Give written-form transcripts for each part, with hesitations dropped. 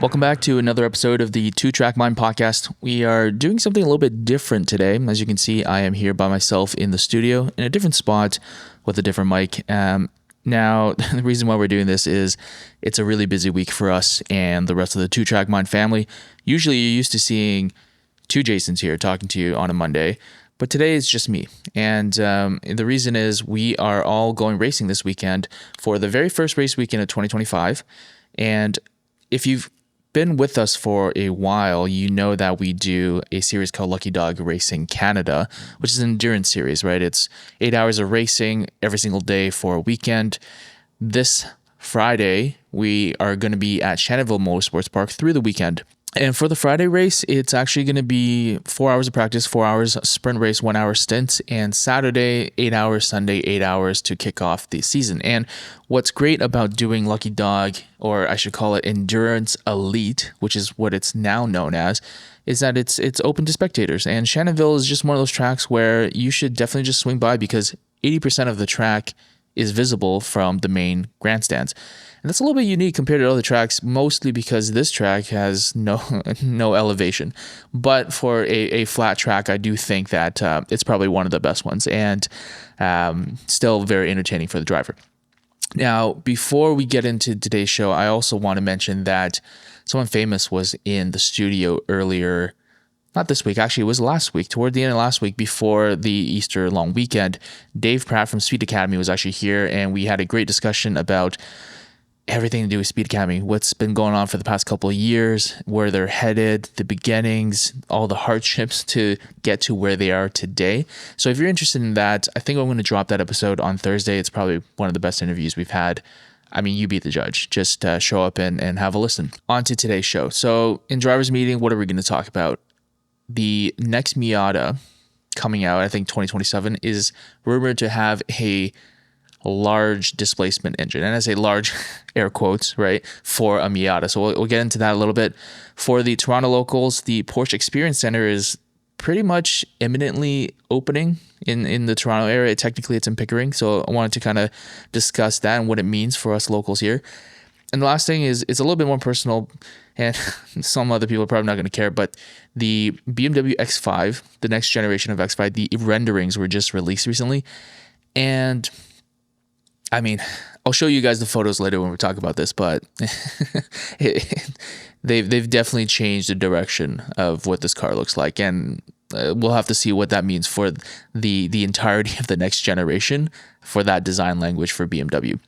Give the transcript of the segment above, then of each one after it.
Welcome back to another episode of the Two Track Mind podcast. We are doing something a little bit different today. As you can see, I am here by myself in the studio in a different spot with a different mic. Now, the reason why we're doing this is it's a really busy week for us and the rest of the Two Track Mind family. Usually you're used to seeing two Jasons here talking to you on a Monday, but today it's just me. And the reason is we are all going racing this weekend for the very first race weekend of 2025. And if you've been with us for a while, you know that we do a series called Lucky Dog Racing Canada, which is an endurance series, right? It's 8 hours of racing every single day for a weekend. This Friday, we are going to be at Shannoville Motorsports Park through the weekend. And for the Friday race, it's actually going to be 4 hours of practice, 4 hours sprint race, 1 hour stint, and Saturday, 8 hours, Sunday, 8 hours to kick off the season. And what's great about doing Lucky Dog, or I should call it Enduro Elite, which is what it's now known as, is that it's open to spectators. And Shannoville is just one of those tracks where you should definitely just swing by because 80% of the track is visible from the main grandstands. And that's a little bit unique compared to other tracks, mostly because this track has no elevation. But for a flat track, I do think that it's probably one of the best ones and still very entertaining for the driver. Now, before we get into today's show, I also want to mention that someone famous was in the studio earlier. Not this week, actually, it was last week, toward the end of last week, before the Easter long weekend. Dave Pratte from Speed Academy was actually here, and we had a great discussion about everything to do with Speed Academy, what's been going on for the past couple of years, where they're headed, the beginnings, all the hardships to get to where they are today. So if you're interested in that, I think I'm going to drop that episode on Thursday. It's probably one of the best interviews we've had. I mean, you be the judge. Just show up and have a listen. On to today's show. So in driver's meeting, what are we going to talk about? The next Miata coming out, I think 2027, is rumored to have a large displacement engine. And I say large, air quotes, right, for a Miata. So we'll get into that a little bit. For the Toronto locals, the Porsche Experience Center is pretty much imminently opening in the Toronto area. Technically, it's in Pickering. So I wanted to kind of discuss that and what it means for us locals here. And the last thing is, it's a little bit more personal, and some other people are probably not going to care, but the BMW X5, the next generation of X5, the renderings were just released recently. And I mean, I'll show you guys the photos later when we talk about this, but they've definitely changed the direction of what this car looks like, and we'll have to see what that means for the entirety of the next generation for that design language for BMW.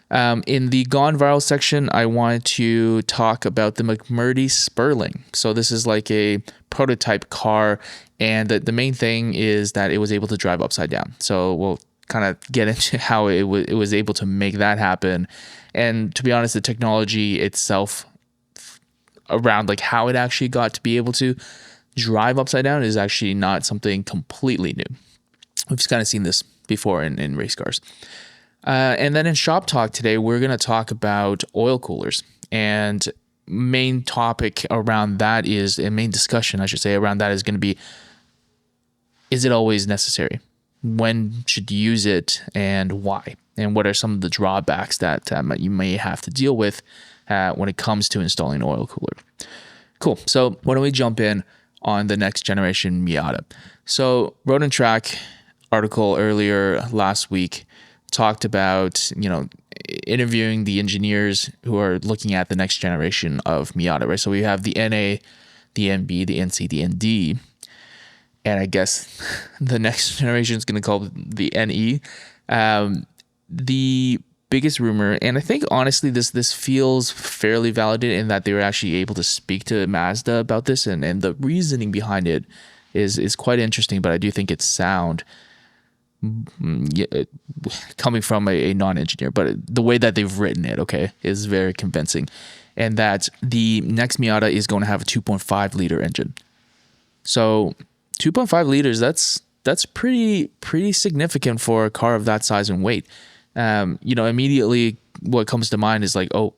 In the Gone Viral section, I wanted to talk about the McMurty Speirling. So this is like a prototype car, and the main thing is that it was able to drive upside down. So we'll kind of get into how it was able to make that happen. And to be honest, the technology itself around like how it actually got to be able to drive upside down is actually not something completely new. We've just kind of seen this before in race cars. And then in Shop Talk today, we're going to talk about oil coolers. And main topic around that is, and main discussion, I should say, around that is going to be, is it always necessary? When should you use it and why? And what are some of the drawbacks that you may have to deal with when it comes to installing an oil cooler? Cool. So why don't we jump in on the next generation Miata? So Road and Track article earlier last week talked about, interviewing the engineers who are looking at the next generation of Miata, right? So we have the NA, the NB, the NC, the ND, and I guess the next generation is going to call it the NE. The biggest rumor, and I think honestly this feels fairly validated in that they were actually able to speak to Mazda about this, and the reasoning behind it is quite interesting, but I do think it's sound. Coming from a non-engineer, but the way that they've written it, is very convincing. And that the next Miata is going to have a 2.5 liter engine. So 2.5 liters, that's pretty significant for a car of that size and weight. Immediately what comes to mind is like, oh,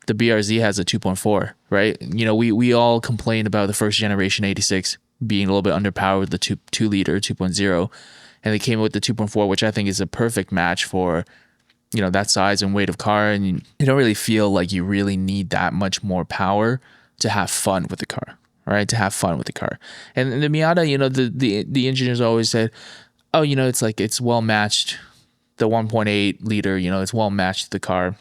the BRZ has a 2.4, right? We all complain about the first generation 86 being a little bit underpowered, the 2 liter 2.0. And they came with the 2.4, which I think is a perfect match for that size and weight of car, and you don't really feel like you really need that much more power to have fun with the car, right? To have fun with the car. And the Miata, the engineers always said, oh, it's well matched. The 1.8 liter, it's well matched to the car,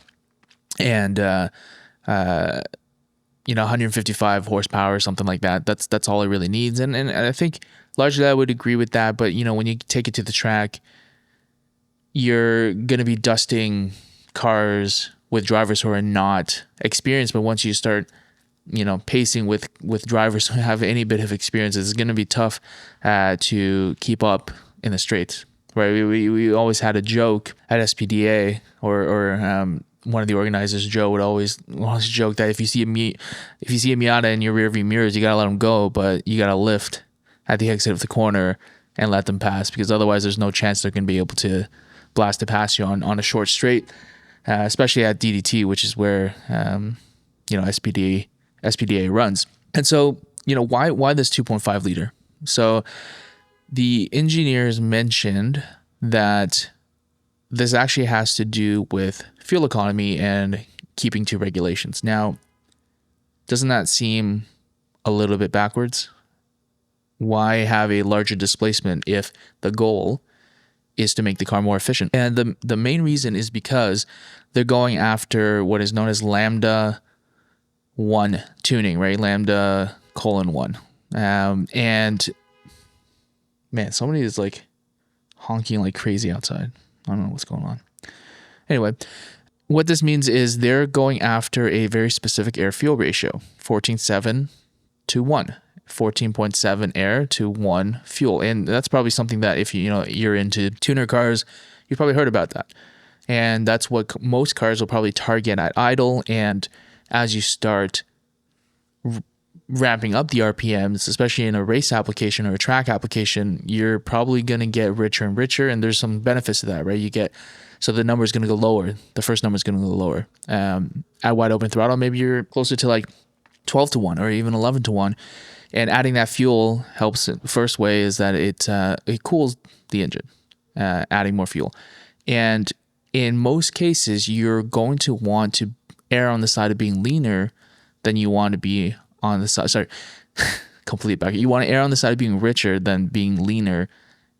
and 155 horsepower or something like that. That's all it really needs. And I think largely I would agree with that. But when you take it to the track, you're gonna be dusting cars with drivers who are not experienced. But once you start, pacing with drivers who have any bit of experience, it's gonna be tough to keep up in the straights. Right? We always had a joke at SPDA or one of the organizers, Joe, would always joke that if you see a Miata in your rearview mirrors, you gotta let them go, but you gotta lift at the exit of the corner and let them pass, because otherwise there's no chance they're gonna be able to blast it past you on a short straight, especially at DDT, which is where SPDA runs. And so why this 2.5 liter? So the engineers mentioned that this actually has to do with fuel economy and keeping to regulations. Now, doesn't that seem a little bit backwards? Why have a larger displacement if the goal is to make the car more efficient? And the main reason is because they're going after what is known as Lambda 1 tuning, right? Lambda colon 1. And man, somebody is like honking like crazy outside. I don't know what's going on. Anyway, what this means is they're going after a very specific air-fuel ratio, 14.7 to 1. 14.7 air to 1 fuel. And that's probably something that if you're into tuner cars, you've probably heard about that. And that's what most cars will probably target at idle. And as you start ramping up the RPMs, especially in a race application or a track application, you're probably going to get richer and richer. And there's some benefits to that, right? So the number is going to go lower. The first number is going to go lower. At wide open throttle, maybe you're closer to like 12 to 1 or even 11 to 1. And adding that fuel helps. The first way is that it cools the engine, adding more fuel. And in most cases, you're going to want to err on the side of being leaner than you want to be on the side. Sorry, complete back. You want to err on the side of being richer than being leaner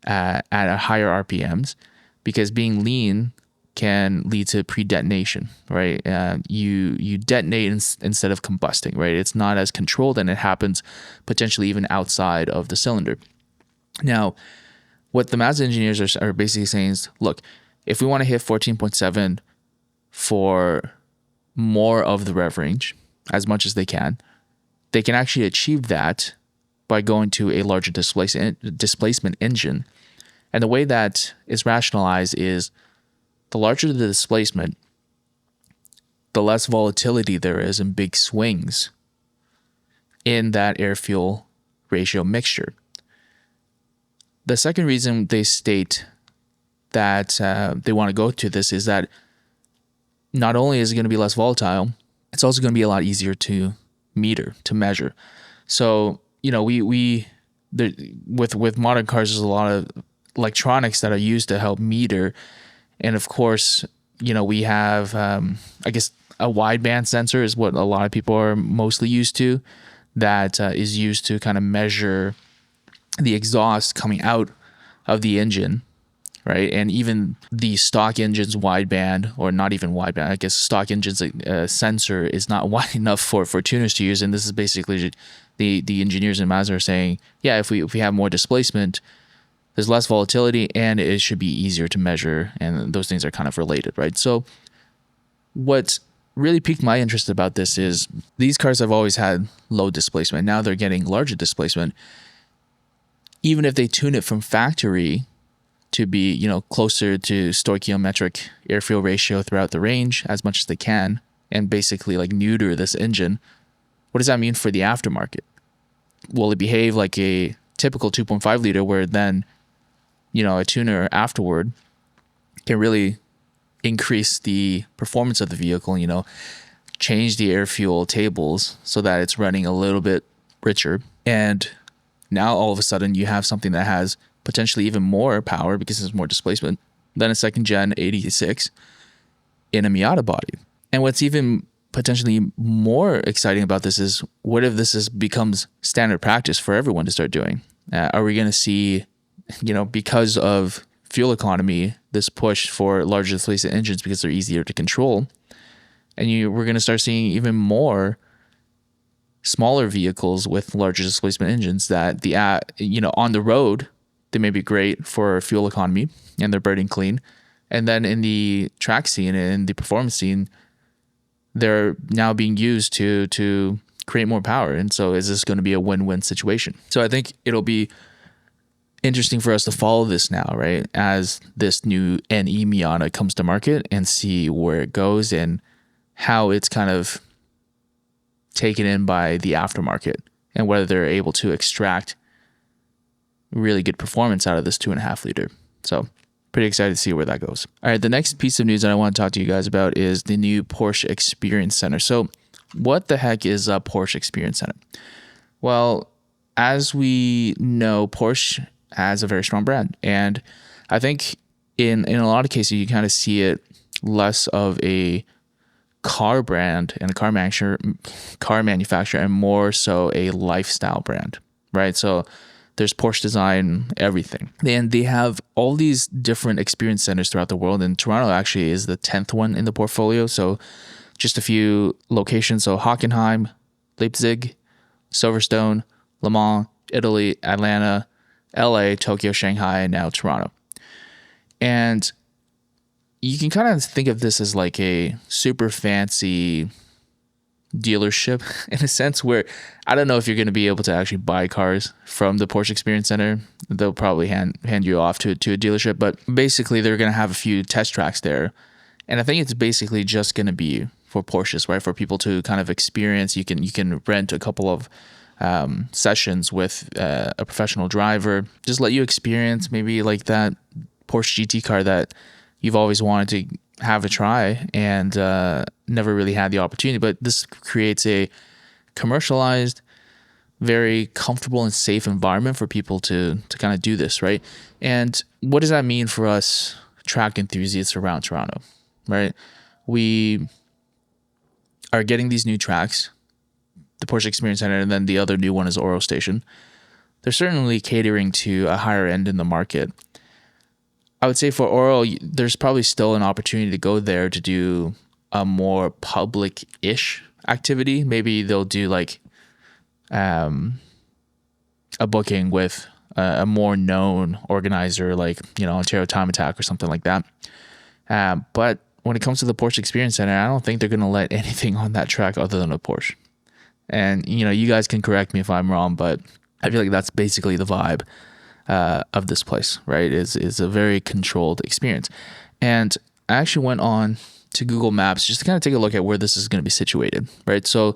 at a higher RPMs, because being lean can lead to pre-detonation, right? You detonate instead of combusting, right? It's not as controlled, and it happens potentially even outside of the cylinder. Now, what the Mazda engineers are basically saying is, look, if we want to hit 14.7 for more of the rev range, as much as they can actually achieve that by going to a larger displacement engine. And the way that is rationalized is the larger the displacement, the less volatility there is in big swings in that air-fuel ratio mixture. The second reason they state that they want to go to this is that not only is it going to be less volatile, it's also going to be a lot easier to measure. So, with modern cars, there's a lot of electronics that are used to help meter. And of course, we have, I guess, a wideband sensor is what a lot of people are mostly used to, that is used to kind of measure the exhaust coming out of the engine, right? And even the stock engine's wideband, or not even wideband, I guess stock engine's sensor is not wide enough for tuners to use. And this is basically the engineers in Mazda are saying, yeah, if we have more displacement, there's less volatility and it should be easier to measure. And those things are kind of related, right? So what really piqued my interest about this is these cars have always had low displacement. Now they're getting larger displacement. Even if they tune it from factory to be, closer to stoichiometric air-fuel ratio throughout the range as much as they can, and basically like neuter this engine, what does that mean for the aftermarket? Will it behave like a typical 2.5 liter where then, a tuner afterward can really increase the performance of the vehicle, change the air-fuel tables so that it's running a little bit richer, and now all of a sudden you have something that has potentially even more power because there's more displacement than a second gen 86, in a Miata body. And what's even potentially more exciting about this is, what if this becomes standard practice for everyone to start doing? Are we going to see, because of fuel economy, this push for larger displacement engines because they're easier to control? And we're going to start seeing even more smaller vehicles with larger displacement engines that on the road, they may be great for fuel economy and they're burning clean. And then in the track scene and in the performance scene, they're now being used to create more power. And so is this going to be a win-win situation? So I think it'll be interesting for us to follow this now, right? As this new NE Miata comes to market, and see where it goes and how it's kind of taken in by the aftermarket, and whether they're able to extract really good performance out of this 2.5 liter. So pretty excited to see where that goes. All right, the next piece of news that I want to talk to you guys about is the new Porsche Experience Center. So what the heck is a Porsche Experience Center? Well, as we know, Porsche has a very strong brand. And I think in a lot of cases, you kind of see it less of a car brand and a car manufacturer, and more so a lifestyle brand, right? So there's Porsche design, everything. And they have all these different experience centers throughout the world. And Toronto actually is the 10th one in the portfolio. So just a few locations. So Hockenheim, Leipzig, Silverstone, Le Mans, Italy, Atlanta, LA, Tokyo, Shanghai, and now Toronto. And you can kind of think of this as like a super fancy dealership in a sense, where I don't know if you're going to be able to actually buy cars from the Porsche Experience Center. They'll probably hand you off to a dealership, but basically they're going to have a few test tracks there. And I think it's basically just going to be for Porsches, right? For people to kind of experience. You can rent a couple of sessions with a professional driver, just let you experience maybe like that Porsche GT car that you've always wanted to have a try and never really had the opportunity. But this creates a commercialized, very comfortable and safe environment for people to kind of do this, right? And what does that mean for us track enthusiasts around Toronto, right? We are getting these new tracks, the Porsche Experience Center, and then the other new one is Oro Station. They're certainly catering to a higher end in the market. I would say for Oro, there's probably still an opportunity to go there to do a more public-ish activity. Maybe they'll do like a booking with a more known organizer, like Ontario Time Attack or something like that. But when it comes to the Porsche Experience Center, I don't think they're going to let anything on that track other than a Porsche. And you guys can correct me if I'm wrong, but I feel like that's basically the vibe of this place, right? Is a very controlled experience. And I actually went on to Google Maps just to kind of take a look at where this is going to be situated, right? So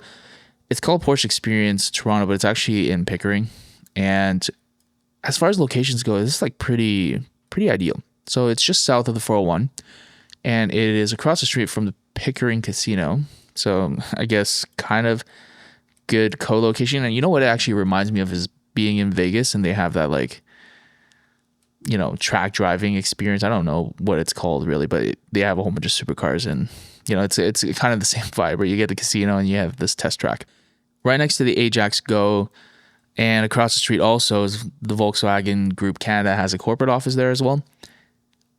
it's called Porsche Experience Toronto, but it's actually in Pickering. And as far as locations go, this is like pretty ideal. So it's just south of the 401, and it is across the street from the Pickering Casino. So I guess kind of good co-location. And you know what it actually reminds me of is being in Vegas, and they have that like track driving experience. I don't know what it's called really, but they have a whole bunch of supercars, and it's kind of the same vibe where you get the casino and you have this test track right next to the Ajax Go, and across the street also is the Volkswagen Group Canada has a corporate office there as well.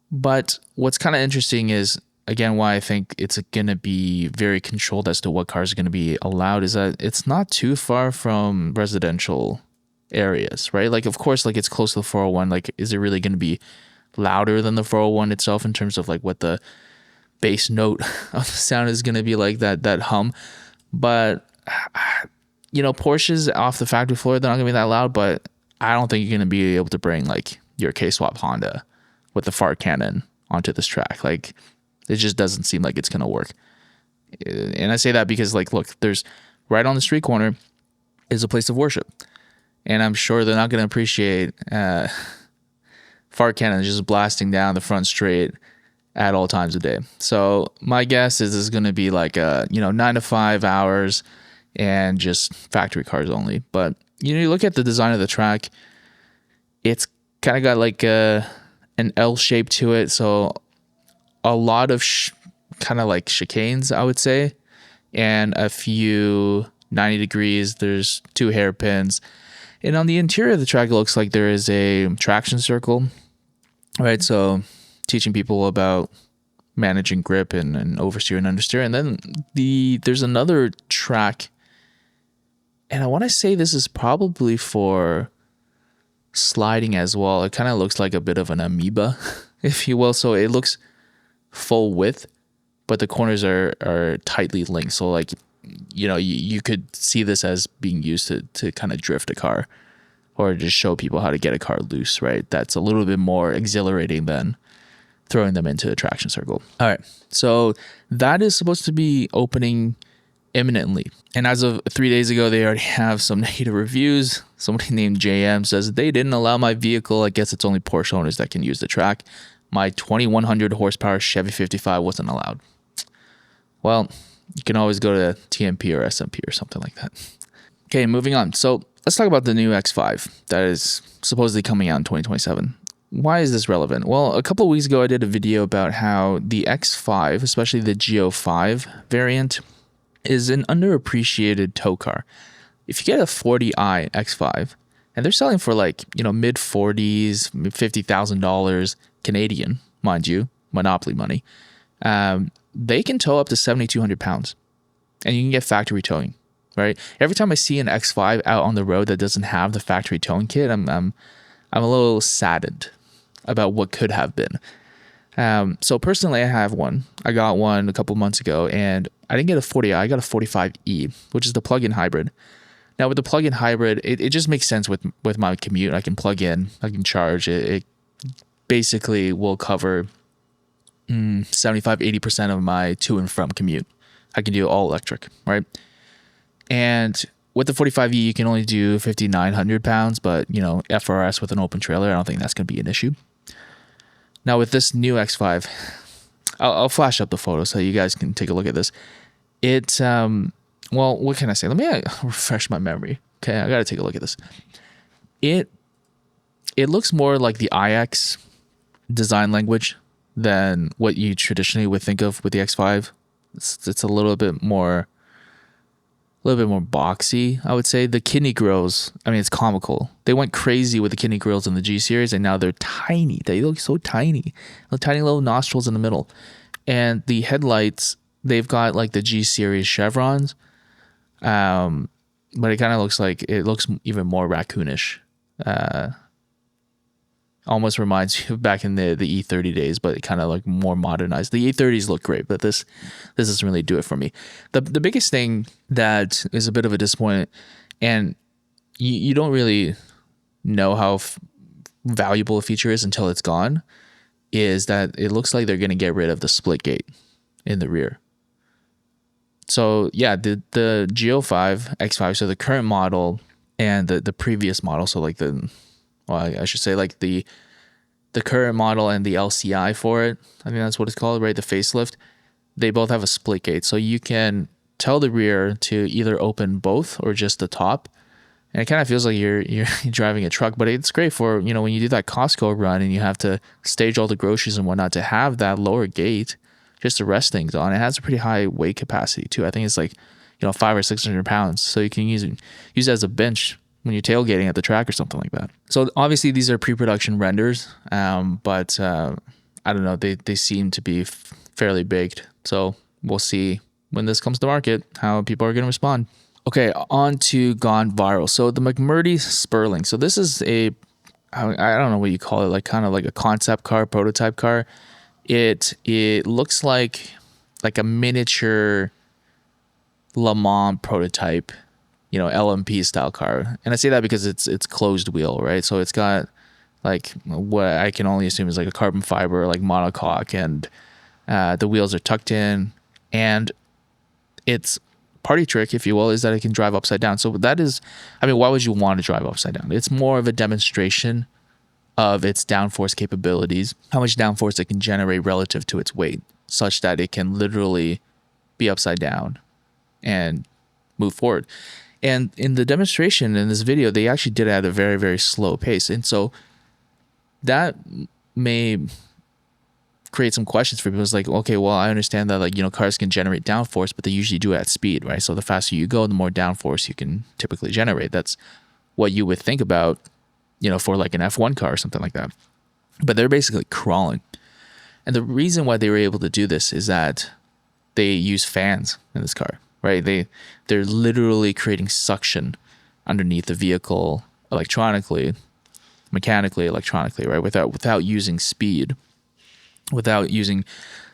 But what's kind of interesting is, again, why I think it's going to be very controlled as to what cars are going to be allowed, is that it's not too far from residential areas, right? Like, of course, like it's close to the 401. Like, is it really going to be louder than the 401 itself in terms of like what the bass note of the sound is going to be, like that hum? But Porsches off the factory floor, they're not going to be that loud, but I don't think you're going to be able to bring like your K-Swap Honda with the fart cannon onto this track. Like, it just doesn't seem like it's going to work. And I say that because, like, look, there's right on the street corner is a place of worship. And I'm sure they're not going to appreciate fart cannons just blasting down the front straight at all times of day. So my guess is it's going to be like 9 to 5 hours and just factory cars only. But you look at the design of the track, it's kind of got like an L shape to it. So a lot of kind of like chicanes, I would say, and a few 90 degrees. There's 2 hairpins. And on the interior of the track, it looks like there is a traction circle, right? So teaching people about managing grip and oversteer and understeer. And then there's another track, and I want to say this is probably for sliding as well. It kind of looks like a bit of an amoeba, if you will. So it looks full width, but the corners are tightly linked. So like, you could see this as being used to kind of drift a car or just show people how to get a car loose, right? That's a little bit more exhilarating than throwing them into a traction circle. All right, so that is supposed to be opening imminently. And as of 3 days ago, they already have some negative reviews. Somebody named JM says, they didn't allow my vehicle. I guess it's only Porsche owners that can use the track. My 2100 horsepower Chevy 55 wasn't allowed. Well, you can always go to TMP or SMP or something like that. Okay, moving on. So let's talk about the new X5 that is supposedly coming out in 2027. Why is this relevant? Well, a couple of weeks ago, I did a video about how the X5, especially the Go5 variant, is an underappreciated tow car. If you get a 40i X5, and they're selling for like, mid 40s, $50,000 Canadian, mind you, monopoly money, they can tow up to 7,200 pounds, and you can get factory towing, right? Every time I see an X5 out on the road that doesn't have the factory towing kit, I'm a little saddened about what could have been. So personally, I have one. I got one a couple months ago, and I didn't get a 40i. I got a 45e, which is the plug-in hybrid. Now with the plug-in hybrid, it just makes sense with my commute. I can plug in, I can charge. It basically will cover 75-80% of my to and from commute. I can do all electric, right? And with the 45e, you can only do 5,900 pounds, but FRS with an open trailer, I don't think that's going to be an issue. Now with this new X5, I'll flash up the photo so you guys can take a look at this. It, well, what can I say? Let me refresh my memory. Okay, I got to take a look at this. It looks more like the iX design language than what you traditionally would think of with the X5. It's a little bit more boxy, I would say. The kidney grills, I mean, it's comical. They went crazy with the kidney grills in the G series, and now they're tiny. They look so tiny. The tiny little nostrils in the middle. And the headlights, they've got like the G series chevrons. But it kind of looks even more raccoonish. Almost reminds you of back in the E30 days, but it kind of like more modernized. The E30s look great, but this doesn't really do it for me. The biggest thing that is a bit of a disappointment, and you don't really know how valuable a feature is until it's gone, is that it looks like they're going to get rid of the split gate in the rear. So yeah, the Go5 X5, so the current model and the previous model, so like I should say like the current model and the LCI for it, I think that's what it's called, right? The facelift, they both have a split gate. So you can tell the rear to either open both or just the top. And it kind of feels like you're driving a truck, but it's great for, when you do that Costco run and you have to stage all the groceries and whatnot, to have that lower gate just to rest things on. It has a pretty high weight capacity too. I think it's like, 500 or 600 pounds. So you can use it as a bench when you're tailgating at the track or something like that. So obviously these are pre-production renders, but I don't know, they seem to be fairly baked. So we'll see when this comes to market how people are going to respond. Okay, on to gone viral. So the McMurty Speirling. So this is I don't know what you call it, like kind of like a concept car, prototype car. It looks like a miniature Le Mans prototype, LMP style car. And I say that because it's closed wheel, right? So it's got like what I can only assume is like a carbon fiber, like monocoque, and the wheels are tucked in, and its party trick, if you will, is that it can drive upside down. So that is, why would you want to drive upside down? It's more of a demonstration of its downforce capabilities, how much downforce it can generate relative to its weight, such that it can literally be upside down and move forward. And in the demonstration in this video, they actually did it at a very, very slow pace. And so that may create some questions for people. It's like, okay, well, I understand that, like, cars can generate downforce, but they usually do it at speed, right? So the faster you go, the more downforce you can typically generate. That's what you would think about, for like an F1 car or something like that. But they're basically crawling. And the reason why they were able to do this is that they use fans in this car, right? They're literally creating suction underneath the vehicle mechanically, electronically, right? Without using speed, without using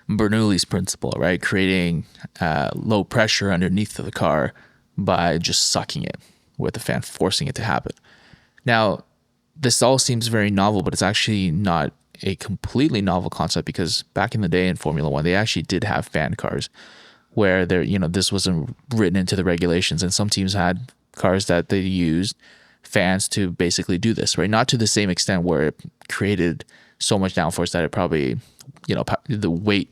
Bernoulli's principle, right? Creating low pressure underneath the car by just sucking it with the fan, forcing it to happen. Now, this all seems very novel, but it's actually not a completely novel concept, because back in the day in Formula One, they actually did have fan cars where this wasn't written into the regulations, and some teams had cars that they used fans to basically do this, right? Not to the same extent where it created so much downforce that it probably, the weight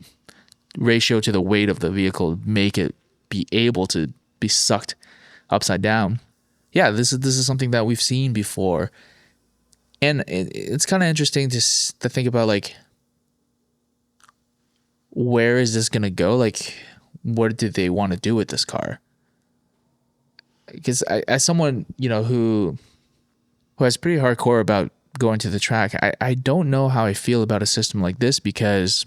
ratio to the weight of the vehicle make it be able to be sucked upside down. Yeah, this is something that we've seen before. And it's kind of interesting to think about, like, where is this going to go? Like, what do they want to do with this car? Because as someone, who has pretty hardcore about going to the track, I don't know how I feel about a system like this, because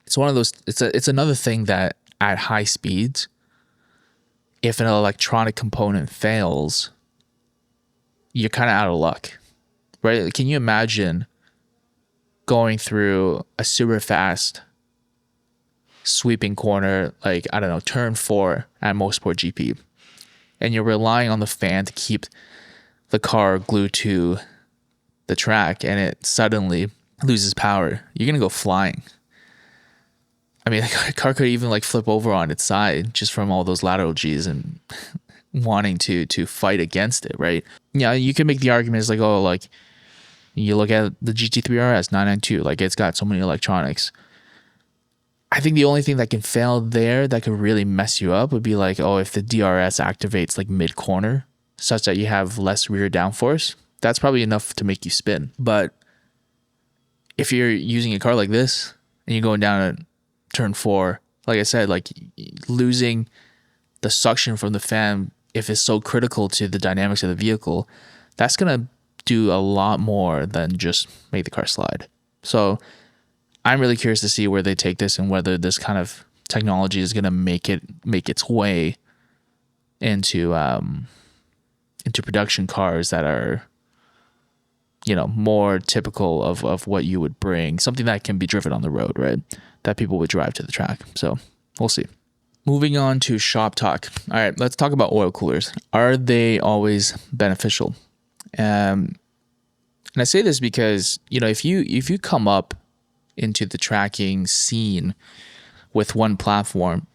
it's one of those, it's another thing that at high speeds, if an electronic component fails, you're kind of out of luck, right? Can you imagine going through a super fast sweeping corner, like, I don't know, turn 4 at Motorsport GP, and you're relying on the fan to keep the car glued to the track, and it suddenly loses power? You're going to go flying. I mean, the car could even like flip over on its side just from all those lateral G's and wanting to fight against it, right? Yeah, you can make the argument, it's like, oh, like, you look at the GT3 RS 992, like, it's got so many electronics. I think the only thing that can fail there that could really mess you up would be like, oh, if the DRS activates like mid-corner such that you have less rear downforce, that's probably enough to make you spin. But if you're using a car like this and you're going down a turn 4, like I said, like, losing the suction from the fan, if it's so critical to the dynamics of the vehicle, that's going to do a lot more than just make the car slide. So I'm really curious to see where they take this and whether this kind of technology is going to make its way into production cars that are, more typical of what you would bring, something that can be driven on the road, right? That people would drive to the track. So we'll see. Moving on to shop talk. All right, let's talk about oil coolers. Are they always beneficial? And I say this because, if you come up into the tracking scene with one platform,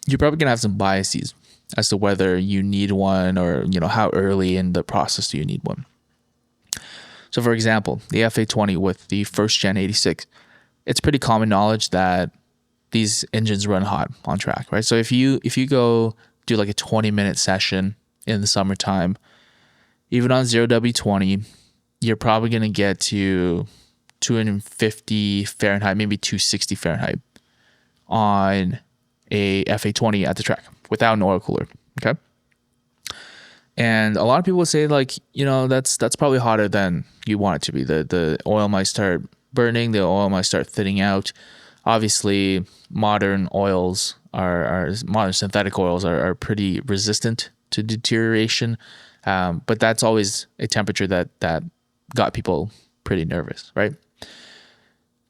you're probably going to have some biases as to whether you need one or, how early in the process do you need one. So for example, the F820 with the first gen 86, it's pretty common knowledge that these engines run hot on track, right? So if you go do like a 20-minute session in the summertime, even on 0W20, you're probably going to get to 250 Fahrenheit, maybe 260 Fahrenheit on a F820 at the track without an oil cooler, okay? And a lot of people would say, like, that's probably hotter than you want it to be. The oil might start burning, the oil might start thinning out. Obviously, modern synthetic oils are pretty resistant to deterioration, but that's always a temperature that got people pretty nervous, right?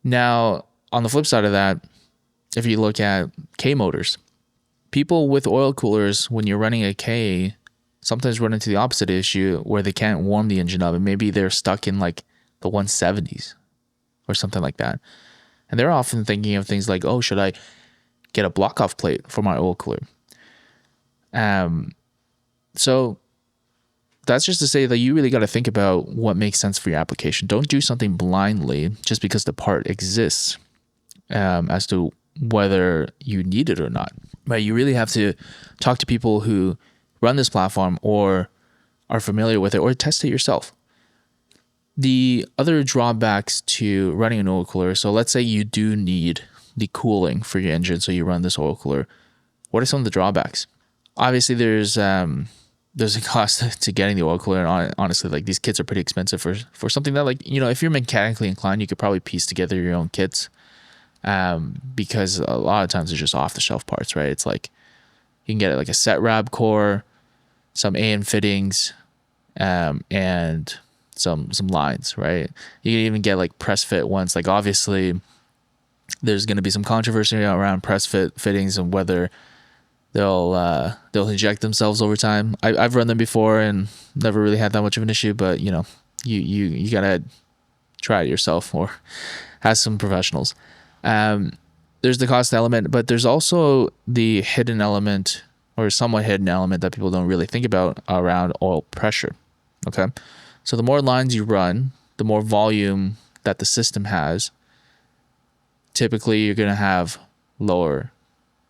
Now, on the flip side of that, if you look at K motors, people with oil coolers, when you're running a K, sometimes run into the opposite issue where they can't warm the engine up, and maybe they're stuck in like the 170s or something like that. And they're often thinking of things like, oh, should I get a block-off plate for my oil cooler? So that's just to say that you really got to think about what makes sense for your application. Don't do something blindly just because the part exists as to whether you need it or not. Right? You really have to talk to people who run this platform or are familiar with it, or test it yourself. The other drawbacks to running an oil cooler, so let's say you do need the cooling for your engine, so you run this oil cooler. What are some of the drawbacks? Obviously, there's a cost to getting the oil cooler, and honestly, like these kits are pretty expensive for something that, like, you know, if you're mechanically inclined, you could probably piece together your own kits, because a lot of times they're just off the shelf parts, right? It's like you can get like a set rab core, some AN fittings, and some lines, right? You can even get like press fit ones. Like obviously, there's going to be some controversy around press fit fittings and whether they'll inject themselves over time. I've run them before and never really had that much of an issue, but you know, you gotta try it yourself or ask some professionals. There's the cost element, but there's also the hidden element, or somewhat hidden element, that people don't really think about around oil pressure. Okay, so the more lines you run, the more volume that the system has, typically you're gonna have lower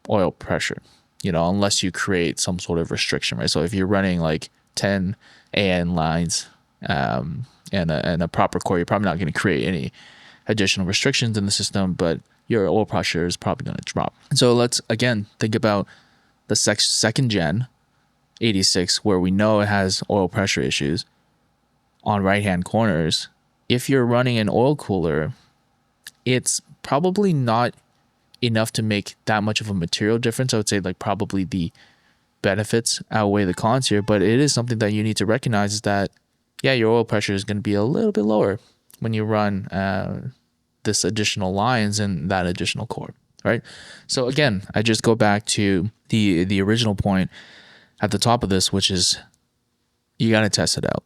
oil pressure, you know, unless you create some sort of restriction, right? So if you're running like 10 AN lines, and a proper core, you're probably not going to create any additional restrictions in the system, but your oil pressure is probably going to drop. So let's again think about the second gen 86, where we know it has oil pressure issues on right-hand corners. If you're running an oil cooler, it's probably not enough to make that much of a material difference. I would say like probably the benefits outweigh the cons here, but it is something that you need to recognize, is that, yeah, your oil pressure is going to be a little bit lower when you run this additional lines and that additional core, right? So again, I just go back to the original point at the top of this, which is you got to test it out.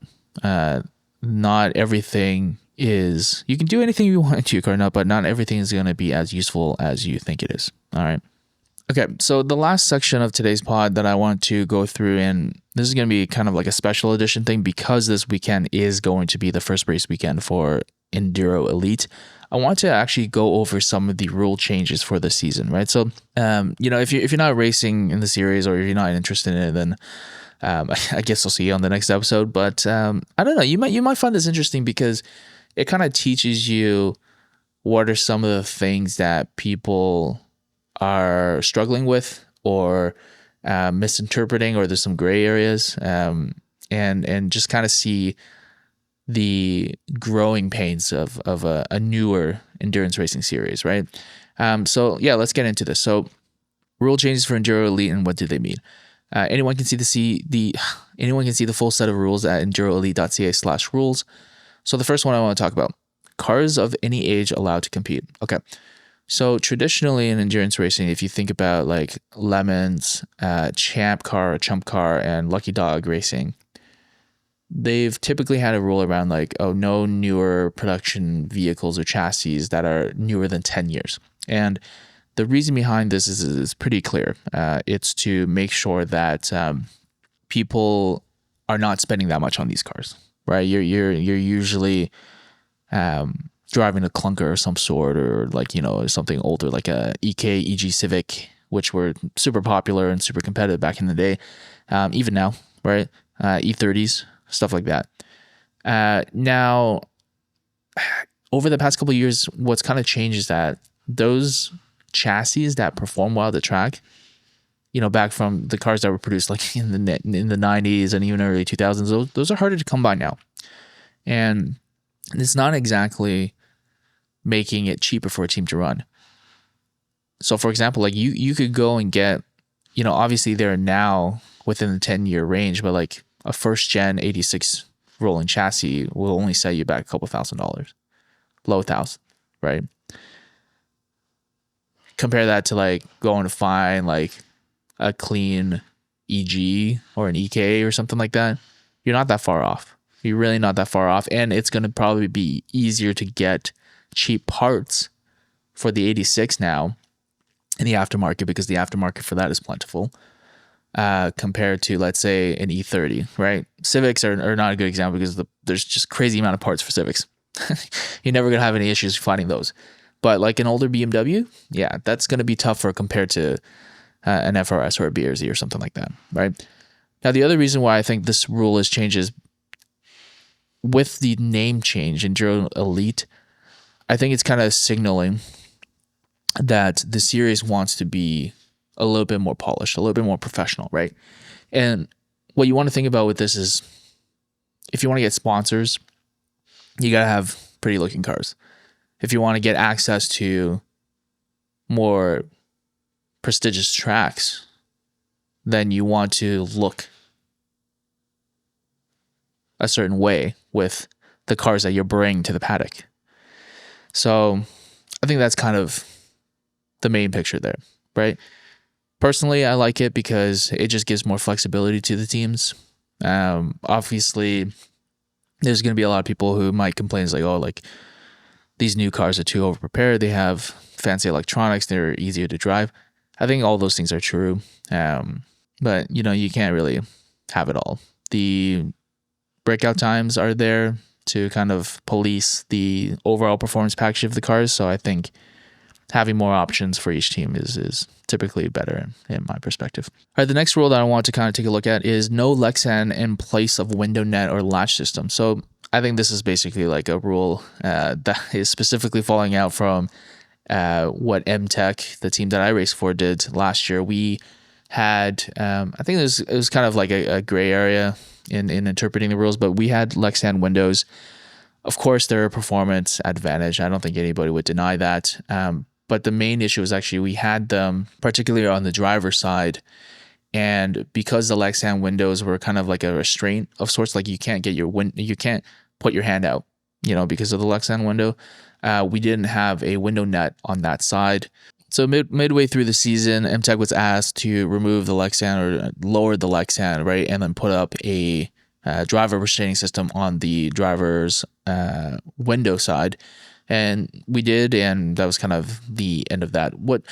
Not everything is, you can do anything you want to your car now, but not everything is going to be as useful as you think it is. All right. Okay. So the last section of today's pod that I want to go through, and this is going to be kind of like a special edition thing because this weekend is going to be the first race weekend for Enduro Elite. I want to actually go over some of the rule changes for the season, right? So, you know, if you're not racing in the series, or if you're not interested in it, then I guess I'll see you on the next episode. But I don't know, you might find this interesting because it kind of teaches you what are some of the things that people are struggling with or misinterpreting, or there's some gray areas, and just kind of see the growing pains of a newer endurance racing series, right? So yeah, let's get into this. So rule changes for Enduro Elite, and what do they mean? Anyone can see the full set of rules at enduroelite.ca/rules. So the first one I want to talk about: cars of any age allowed to compete. Okay. So traditionally in endurance racing, if you think about like Lemons, Champ Car, Chump Car, and Lucky Dog racing, they've typically had a rule around like, oh, no newer production vehicles or chassis that are newer than 10 years. And the reason behind this is pretty clear. It's to make sure that people are not spending that much on these cars, right? You're usually driving a clunker of some sort, or like, you know, something older like a EG Civic, which were super popular and super competitive back in the day, even now, right? E30s, stuff like that. Now, over the past couple of years, what's kind of changed is that those chassis that perform well at the track, you know, back from the cars that were produced like in the 90s and even early 2000s, those are harder to come by now. And it's not exactly making it cheaper for a team to run. So for example, like you could go and get, you know, obviously they're now within the 10-year range, but like a first gen 86 rolling chassis will only set you back a couple $1,000, low thousand, right? Compare that to like going to find like a clean EG or an EK or something like that. You're not that far off. You're really not that far off. And it's going to probably be easier to get cheap parts for the 86 now in the aftermarket, because the aftermarket for that is plentiful, compared to, let's say, an E30, right? Civics are not a good example because there's just crazy amount of parts for Civics. You're never going to have any issues finding those. But like an older BMW, yeah, that's going to be tougher compared to an FRS or a BRZ or something like that, right? Now, the other reason why I think this rule has changed is with the name change, Enduro Elite, I think it's kind of signaling that the series wants to be a little bit more polished, a little bit more professional, right? And what you want to think about with this is, if you want to get sponsors, you got to have pretty looking cars. If you want to get access to more prestigious tracks, then you want to look a certain way with the cars that you're bringing to the paddock. So I think that's kind of the main picture there, right? Personally, I like it because it just gives more flexibility to the teams. Obviously, there's going to be a lot of people who might complain, like, oh, like these new cars are too overprepared. They have fancy electronics. They're easier to drive. I think all those things are true. But, you can't really have it all. The breakout times are there to kind of police the overall performance package of the cars. So I think having more options for each team is typically better in my perspective. All right, the next rule that I want to kind of take a look at is no Lexan in place of window net or latch system. So I think this is basically like a rule that is specifically falling out from what MTech, the team that I raced for, did last year. We had, I think it was kind of like a gray area in interpreting the rules, but we had Lexan windows. Of course, they're a performance advantage. I don't think anybody would deny that. But the main issue is actually we had them, particularly on the driver's side, and because the Lexan windows were kind of like a restraint of sorts, like you can't put your hand out, because of the Lexan window. We didn't have a window net on that side. So midway through the season, MTech was asked to remove the Lexan or lower the Lexan, right, and then put up a driver restraining system on the driver's window side. And we did, and that was kind of the end of that. What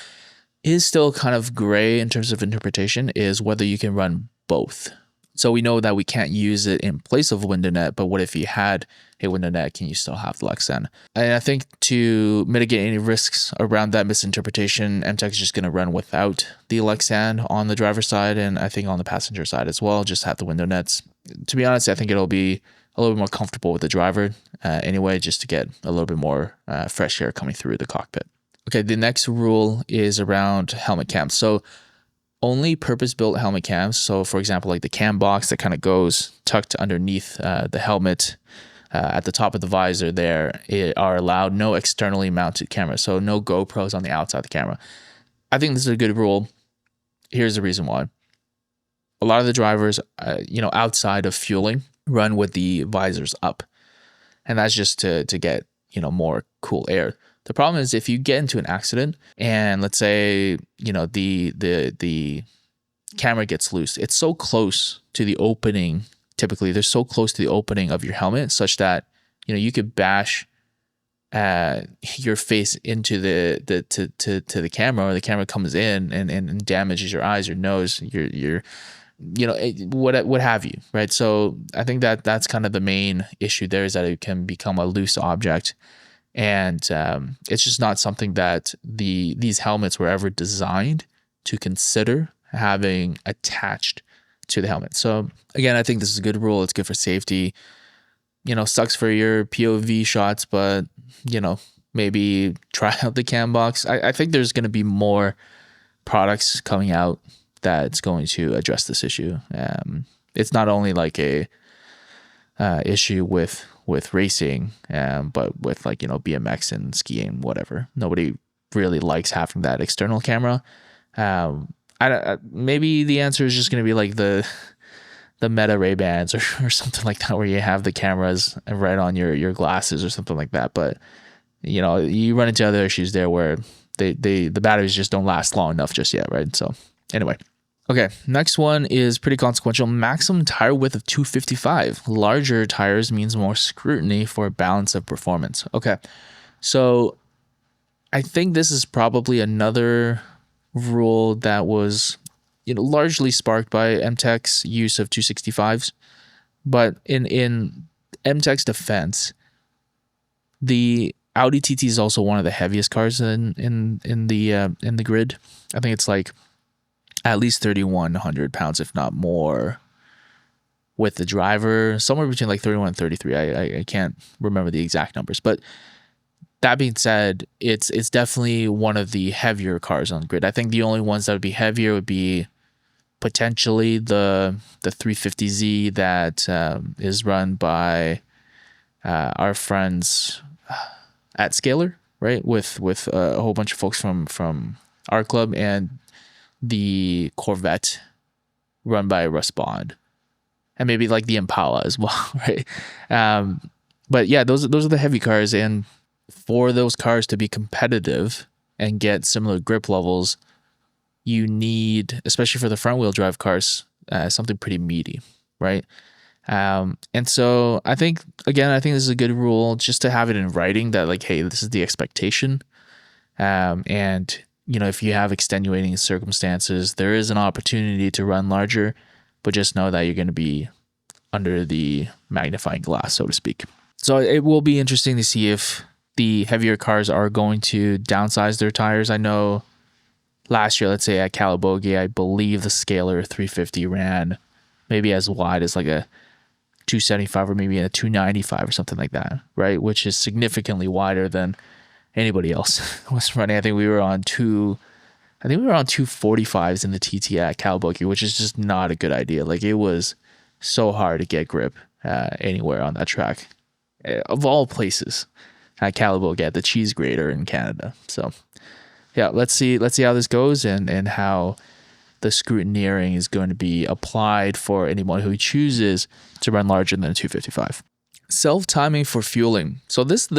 is still kind of gray in terms of interpretation is whether you can run both. So we know that we can't use it in place of a window net, but what if you had a window net? Can you still have the Lexan? And I think to mitigate any risks around that misinterpretation, MTech is just going to run without the Lexan on the driver's side, and I think on the passenger side as well, just have the window nets. To be honest, I think it'll be a little bit more comfortable with the driver anyway, just to get a little bit more fresh air coming through the cockpit. Okay, the next rule is around helmet cams. So only purpose-built helmet cams, so for example, like the cam box that kind of goes tucked underneath the helmet at the top of the visor there, are allowed. No externally mounted cameras, so no GoPros on the outside of the camera. I think this is a good rule. Here's the reason why. A lot of the drivers, outside of fueling, run with the visors up, and that's just to get more cool air. The problem is if you get into an accident and let's say the camera gets loose, it's so close to the opening. Typically, they're so close to the opening of your helmet such that you could bash your face into the camera, or the camera comes in and damages your eyes, your nose, your what have you, right? So I think that's kind of the main issue there, is that it can become a loose object, and it's just not something that these helmets were ever designed to consider having attached to the helmet. So again, I think this is a good rule. It's good for safety. Sucks for your POV shots, but maybe try out the cam box. I think there's going to be more products coming out that's going to address this issue. It's not only like a issue with racing, but with BMX and skiing, whatever. Nobody really likes having that external camera. Maybe the answer is just going to be like the Meta Ray-Bans or something like that, where you have the cameras right on your glasses or something like that. But you run into other issues there where the batteries just don't last long enough just yet, right? So anyway. Okay, next one is pretty consequential. Maximum tire width of 255. Larger tires means more scrutiny for balance of performance. Okay, so I think this is probably another rule that was largely sparked by MTech's use of 265s. But in MTech's defense, the Audi TT is also one of the heaviest cars in the grid. I think it's like at least 3,100 pounds, if not more. with the driver, somewhere between like 31 and 33. I can't remember the exact numbers, but that being said, it's definitely one of the heavier cars on the grid. I think the only ones that would be heavier would be potentially the 350Z that is run by our friends at Scalar, right? With a whole bunch of folks from our club, and the Corvette run by Russ Bond, and maybe like the Impala as well, right? But yeah, those are the heavy cars, and for those cars to be competitive and get similar grip levels, you need, especially for the front wheel drive cars, something pretty meaty, right? And so I think this is a good rule just to have it in writing that like, hey, this is the expectation. And if you have extenuating circumstances, there is an opportunity to run larger, but just know that you're going to be under the magnifying glass, so to speak. So it will be interesting to see if the heavier cars are going to downsize their tires. I know last year, let's say at Calabogie, I believe the Scalar 350 ran maybe as wide as like a 275 or maybe a 295 or something like that, right? Which is significantly wider than anybody else was running. I think we were on 245s in the TT at Calabogie, which is just not a good idea. Like, it was so hard to get grip anywhere on that track, of all places. At Calabogie, at the cheese grater in Canada. So yeah, let's see how this goes, and how the scrutineering is going to be applied for anyone who chooses to run larger than a 255. Self-timing for fueling. So this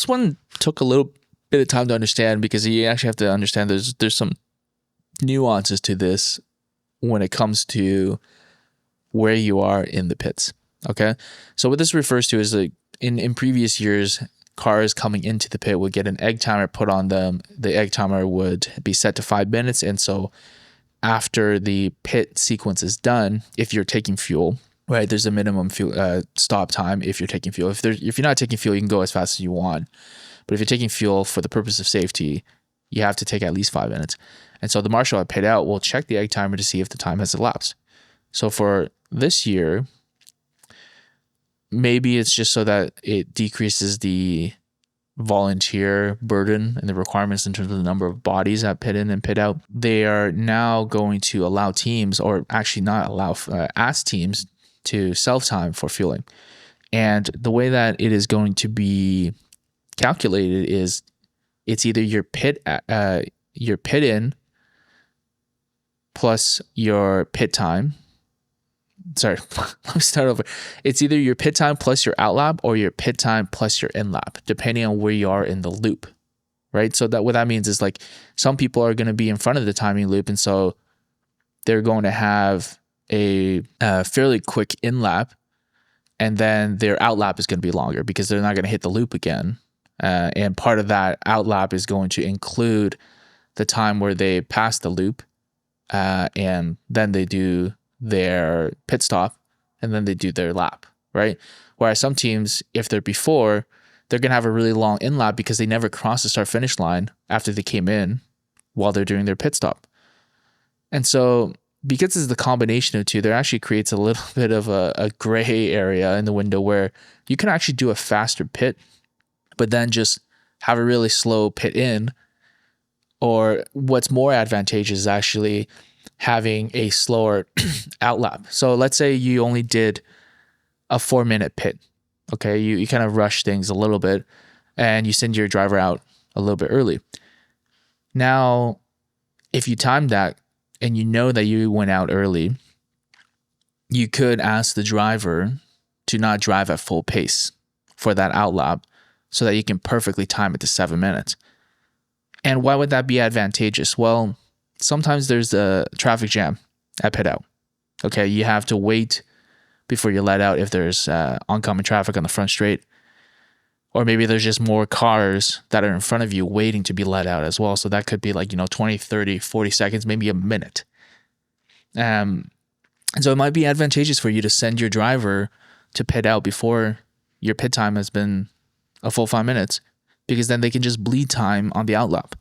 one took a little bit of time to understand, because you actually have to understand there's some nuances to this when it comes to where you are in the pits. Okay, so what this refers to is like in previous years, cars coming into the pit would get an egg timer put on them. The egg timer would be set to 5 minutes, and so after the pit sequence is done, if you're taking fuel, right, there's a minimum fuel stop time if you're taking fuel. If you're not taking fuel, you can go as fast as you want. But if you're taking fuel for the purpose of safety, you have to take at least 5 minutes. And so the marshal at pit out will check the egg timer to see if the time has elapsed. So for this year, maybe it's just so that it decreases the volunteer burden and the requirements in terms of the number of bodies at pit in and pit out. They are now going to allow teams, or actually not allow, ask teams to self-time for fueling. And the way that it is going to be calculated is it's either your pit in plus your pit time. Sorry, let me start over. It's either your pit time plus your out lap, or your pit time plus your in lap, depending on where you are in the loop, right? So that what that means is like some people are going to be in front of the timing loop, and so they're going to have a fairly quick in lap, and then their out lap is going to be longer because they're not going to hit the loop again. And part of that out lap is going to include the time where they pass the loop, and then they do their pit stop, and then they do their lap, right? Whereas some teams, if they're before, they're going to have a really long in lap because they never cross the start finish line after they came in while they're doing their pit stop. And so because it's the combination of two, there actually creates a little bit of a gray area in the window where you can actually do a faster pit, but then just have a really slow pit in. Or what's more advantageous is actually having a slower out lap. So let's say you only did a 4-minute pit. Okay, you kind of rush things a little bit, and you send your driver out a little bit early. Now, if you time that and you know that you went out early, you could ask the driver to not drive at full pace for that out lap so that you can perfectly time it to 7 minutes. And why would that be advantageous? Well, sometimes there's a traffic jam at pit out. Okay, you have to wait before you're let out if there's oncoming traffic on the front straight. Or maybe there's just more cars that are in front of you waiting to be let out as well. So that could be like, 20, 30, 40 seconds, maybe a minute. And so it might be advantageous for you to send your driver to pit out before your pit time has been a full 5 minutes, because then they can just bleed time on the outlap.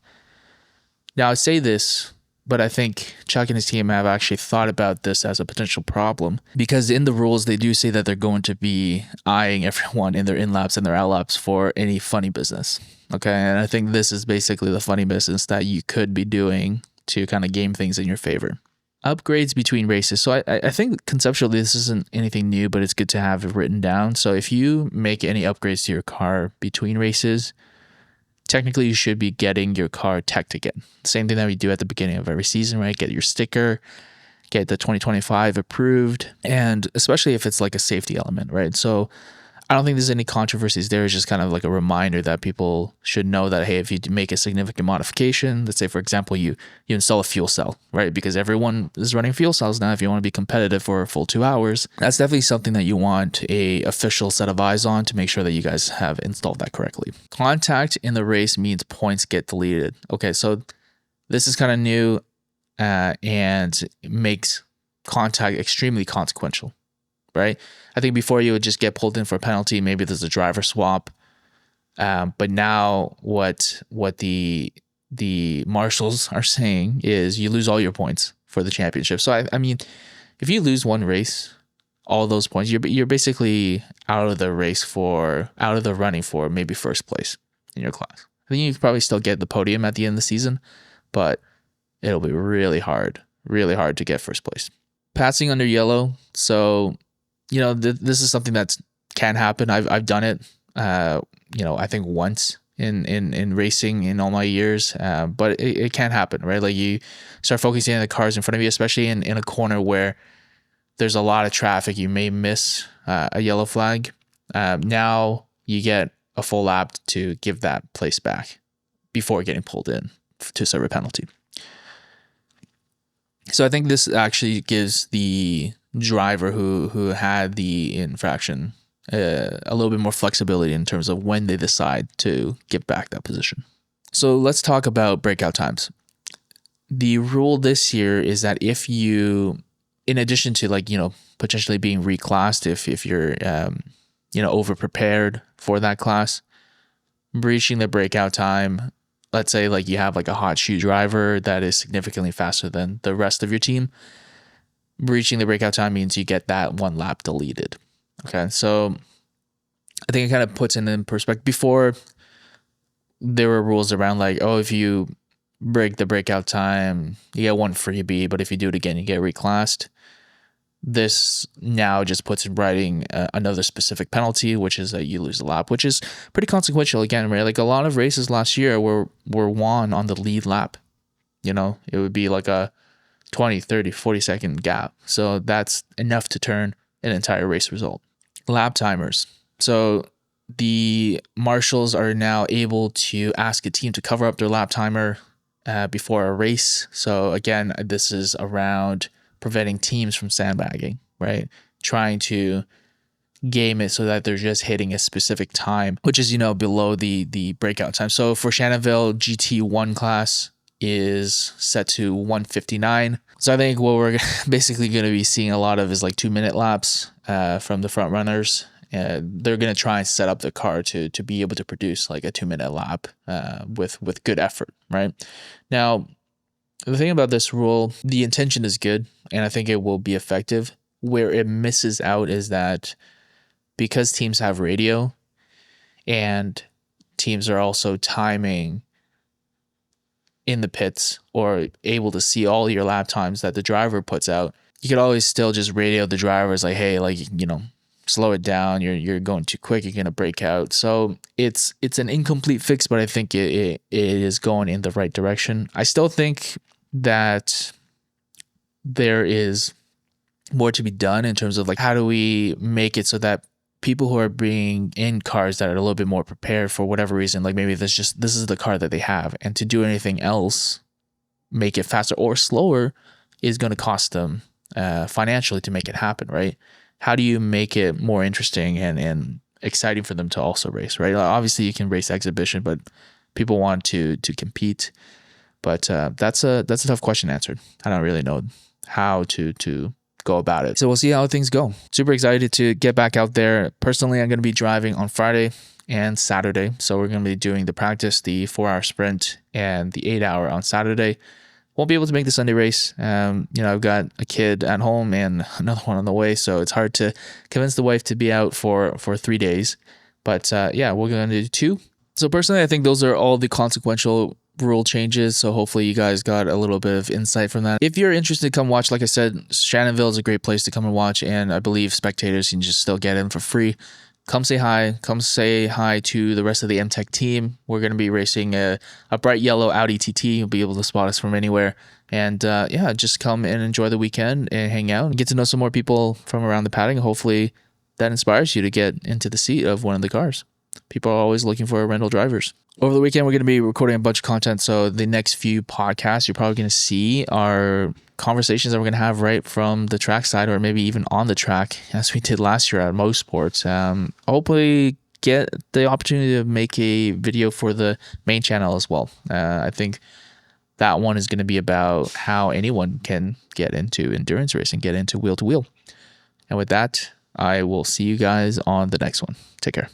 Now, I say this But I think Chuck and his team have actually thought about this as a potential problem, because in the rules, they do say that they're going to be eyeing everyone in their in-laps and their out-laps for any funny business. Okay. And I think this is basically the funny business that you could be doing to kind of game things in your favor. Upgrades between races. So I think conceptually this isn't anything new, but it's good to have it written down. So if you make any upgrades to your car between races, technically you should be getting your car teched again. Same thing that we do at the beginning of every season, right? Get your sticker, get the 2025 approved, and especially if it's like a safety element, right? So I don't think there's any controversies there. It's just kind of like a reminder that people should know that, hey, if you make a significant modification, let's say, for example, you install a fuel cell, right? Because everyone is running fuel cells now. If you want to be competitive for a full 2 hours, that's definitely something that you want a official set of eyes on to make sure that you guys have installed that correctly. Contact in the race means points get deleted. Okay, so this is kind of new and makes contact extremely consequential. Right? I think before you would just get pulled in for a penalty, maybe there's a driver swap. But now what the marshals are saying is you lose all your points for the championship. So I mean, if you lose one race, all those points, you're basically out of the running for maybe first place in your class. I think you could probably still get the podium at the end of the season, but it'll be really hard to get first place. Passing under yellow. So this is something that can happen. I've done it, I think once in racing in all my years, but it can happen, right? Like you start focusing on the cars in front of you, especially in a corner where there's a lot of traffic. You may miss a yellow flag. Now you get a full lap to give that place back before getting pulled in to serve a penalty. So I think this actually gives the driver who had the infraction a little bit more flexibility in terms of when they decide to give back that position. So let's talk about breakout times. The rule this year is that if you, in addition to potentially being reclassed, if you're over prepared for that class, breaching the breakout time. Let's say you have a hot shoe driver that is significantly faster than the rest of your team. Breaching the breakout time means you get that one lap deleted. Okay, so I think it kind of puts it in perspective. Before, there were rules around if you break the breakout time, you get one freebie, but if you do it again, you get reclassed. This now just puts in writing another specific penalty, which is that you lose a lap, which is pretty consequential again, right? A lot of races last year were won on the lead lap. It would be a 20, 30, 40 second gap. So that's enough to turn an entire race result. Lap timers. So the marshals are now able to ask a team to cover up their lap timer before a race. So again, this is around preventing teams from sandbagging, right? Trying to game it so that they're just hitting a specific time, which is, below the breakout time. So for Shannoville, GT1 class is set to 1:59. So I think what we're basically going to be seeing a lot of is 2-minute laps from the front runners. They're going to try and set up the car to be able to produce a 2-minute lap with good effort, right? Now, the thing about this rule, the intention is good, and I think it will be effective. Where it misses out is that because teams have radio and teams are also timing in the pits or able to see all your lap times that the driver puts out, you could always still just radio the drivers hey, slow it down. You're going too quick. You're going to break out. So it's an incomplete fix, but I think it is going in the right direction. I still think that there is more to be done in terms of how do we make it so that people who are being in cars that are a little bit more prepared for whatever reason, maybe this is the car that they have, and to do anything else, make it faster or slower, is going to cost them financially to make it happen, right? How do you make it more interesting and exciting for them to also race, right? Obviously, you can race exhibition, but people want to compete. But that's a tough question to answer. I don't really know how to go about it. So we'll see how things go. Super excited to get back out there. Personally, I'm going to be driving on Friday and Saturday. So we're going to be doing the practice, the 4-hour sprint, and the 8-hour on Saturday. won't be able to make the Sunday race. I've got a kid at home and another one on the way, so it's hard to convince the wife to be out for 3 days. But we're going to do 2. So personally, I think those are all the consequential rule changes. So hopefully you guys got a little bit of insight from that. If you're interested, come watch. Like I said, Shannoville is a great place to come and watch, and I believe spectators can just still get in for free. Come say hi. Come say hi to the rest of the MTech team. We're going to be racing a bright yellow Audi TT. You'll be able to spot us from anywhere. And just come and enjoy the weekend and hang out and get to know some more people from around the paddock. Hopefully that inspires you to get into the seat of one of the cars. People are always looking for rental drivers. Over the weekend, we're going to be recording a bunch of content. So the next few podcasts you're probably going to see are conversations that we're going to have right from the track side, or maybe even on the track, as we did last year at Motorsports. Hopefully get the opportunity to make a video for the main channel as well. I think that one is going to be about how anyone can get into endurance racing, get into wheel-to-wheel. And with that, I will see you guys on the next one. Take care.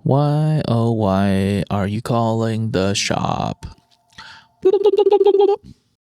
Why, oh why are you calling the shop?